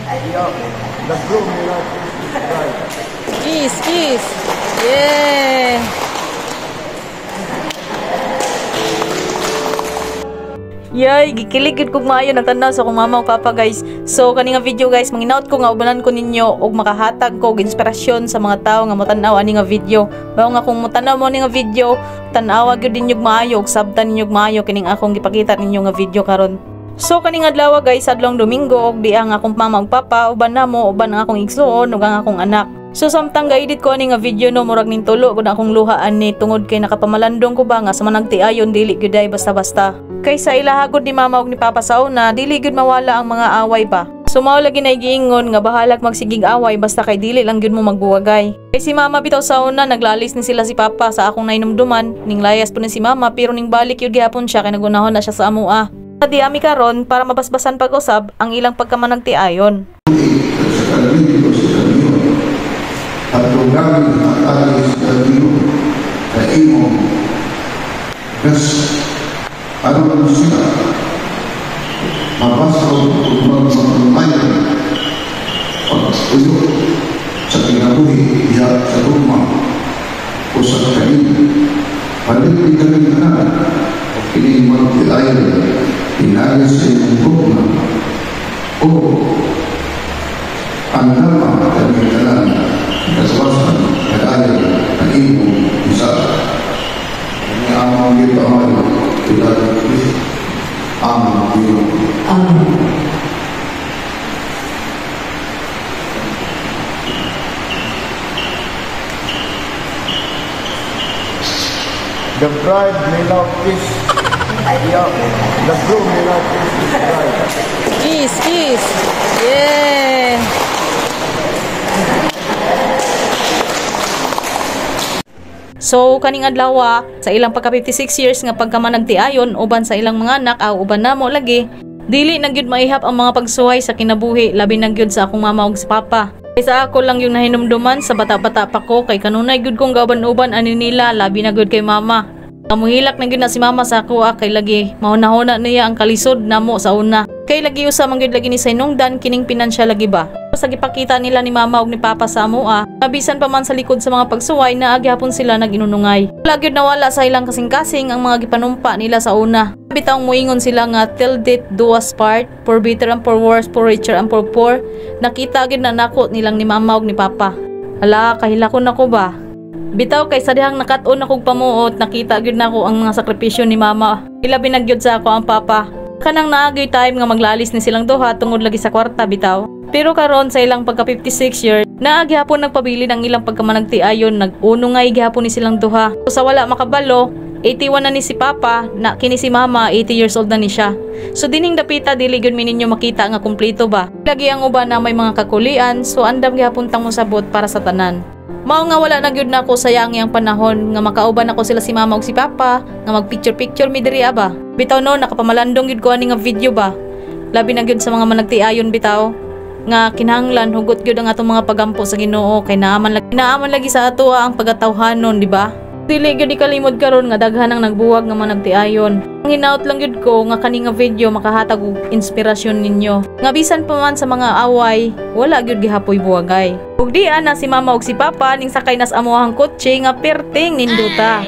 The groom nila is bride. Kiss, kiss. Yeah. Yay, gikiligid kog maayo natanaw sa akong mama ug papa guys. So kani nga video guys, manginaut ko nga ubanan ko ninyo og makahatag ko og inspirasyon sa mga tawo nga motan-aw ani nga video. Bawo nga kung motan-aw mo ni nga video, tan-awa gyud ninyo maayo ug sabtan ninyo maayo kining akong gipakita ninyo nga video karon. So kaning adlaw guys, adlong Domingo og di ang akong mama ug papa uban namo uban ang akong igsuon ug ang akong anak. So samtang ga-edit ko ani nga video no murag ning tulo gud akong luhaan ni tungod kay nakapamalandong ko ba nga sa managtiayon dili gyud ay basta-basta. Kaysa ilahagod ni mama ug ni papa sa una, dili gyud mawala ang mga away ba. So mao lagi na giingon nga bahalag magsigig away basta kay dili lang gyud mo magbuwagay. Kay si mama bitaw sa una naglalis ni sila si papa sa akong nainumduman, ning layas po ni si mama pero ning balik gyud gyapon siya kay nagunahon na siya sa amua. Sa diami karon para mabasbasan pag-usab ang ilang pagkamanagtiayon. At lugar at alis sa Dio sa imo. Ano man sila, mabasa o magmamayan, pag-uyo sa kinabuhi, diya sa rumah o sa kain, palit kami na o kinimang tilayan, inayos sa iyong rumah o ang nama kami talan, kaswasan, kadayan, ang imong isa. Ang amang gipamayo, tulad ng Kristo, amang Diyos. Amen. The bride may now kiss. The groom may now kiss his bride. Kiss, kiss. Yeah. So kaning adlaw sa ilang pagka 56 years nga pagkamanagtiayon uban sa ilang mga anak aw uban namo lagi, dili na gyud maihap ang mga pagsuway sa kinabuhi labi na gyud sa akong mama ug sa papa. Kaysa ako lang yung nahinumduman sa bata-bata pa ko kay kanunay gyud kong gauban-uban ani nila labi na gyud kay mama. Kamuhilak na gyud na si mama sa ako kay lagi mahuna-huna niya ang kalisod namo sa una. Kay lagi usa man gyud lagi ni sinungdan kining pinansya lagi ba. Sa gipakita nila ni mama ug ni papa sa amoa, mabisan pa man sa likod sa mga pagsuway na agyapon sila naginunungay. Wala gyud nawala sa ilang kasing-kasing ang mga gipanumpa nila sa una. Bitaw moingon sila nga till death do us part, for better and for worse, for richer and for poor. Nakita gyud na nako nilang ni mama ug ni papa. Hala, kahilakon ako ba? Bitaw kay sa dihang nakat-on akong pamuot, nakita gyud nako ang mga sakripisyo ni mama. Ilabi na gyud sa ako ang papa. Kanang naagay time nga maglalis ni silang duha tungod lagi sa kwarta bitaw. Pero karon sa ilang pagka 56 years, naagi hapon nagpabili ng ilang pagkamanagtiayon, nag-uno nga igihapon ni silang duha. So sa wala makabalo, 81 na ni si papa, na kini si mama 80 years old na ni siya. So dining dapita dili gyud mi ninyo makita nga kumpleto ba. Lagi ang uban na may mga kakulian, so andam gihapon tang mosabot para sa tanan. Mao nga wala na gyud nako sayang yang panahon nga makauban ako sila si mama ug si papa nga magpicture-picture mi diri ba. Bitaw no nakapamalandong gyud ko ani nga video ba. Labi na gyud sa mga managtiayon bitaw nga kinahanglan hugot gyud ang atong mga pagampo sa Ginoo kay naaman lagi sa ato ang pagatawhanon di ba. Dili gyud ikalimod karon nga daghan ang nagbuwag nga managtiayon. Ang hinaut lang gyud ko nga kani nga video makahatag og inspirasyon ninyo. Nga bisan pa man sa mga away, wala gyud gihapoy buwagay. Ug dian na si mama ug si papa ning sakay nas amuhang kotse nga perting ninduta.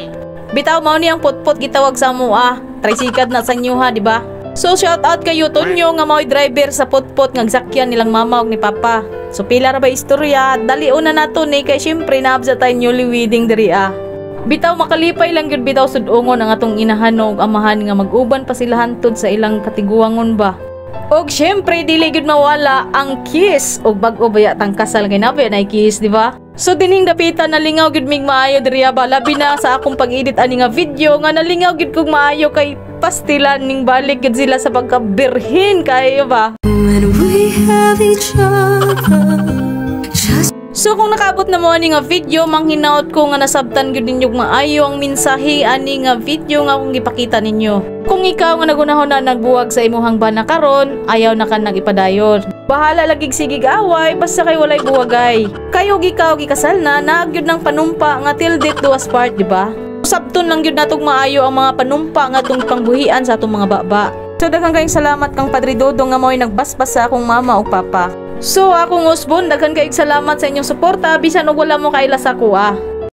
Bitaw mao ni ang putput gitawag sa amoa. Tricycad na sa inyo ha di ba? So shout out kayo Tonyo nga mao'y driver sa putput nga gsakyan nilang mama ug ni papa. So pila ra ba istorya? Dali una nato ni kay syempre naabza tay newly wedding diri Bitaw makalipay lang gyud bitaw sud-ungon ang atong inahan ug amahan nga mag-uban pa sila hantod sa ilang katiguangon ba. Og syempre dili gyud mawala ang kiss og bag-o baya tang kasal kay nabi na kiss di ba? So dining dapita nalingaw gyud mig maayo diri ba labi na sa akong pag-edit ani nga video nga nalingaw gyud kog maayo kay pastilan ning balik gyud sila sa pagkabirhin kayo ba. When we have each other. So kung nakaabot na mo ani nga video, manghinaot ko nga nasabtan gyud ninyo maayo ang mensahe ani nga video nga akong gipakita ninyo. Kung ikaw nga nagunahon na nagbuwag sa imuhang bana karon, ayaw na ka nang ipadayon. Bahala lagig sigig away basta kay walay buwagay. Kayo ikaw gikasal na naagyud ng panumpa nga till death do us part, di ba? Sabton lang gyud natong maayo ang mga panumpa nga atong pangbuhian sa atong mga baba. So daghang kayong salamat kang Padre Dodong nga mo'y nagbasbas sa akong mama ug papa. So akong usbon, daghan kaayong salamat sa inyong suporta bisan og wala mo kaila sa kuha.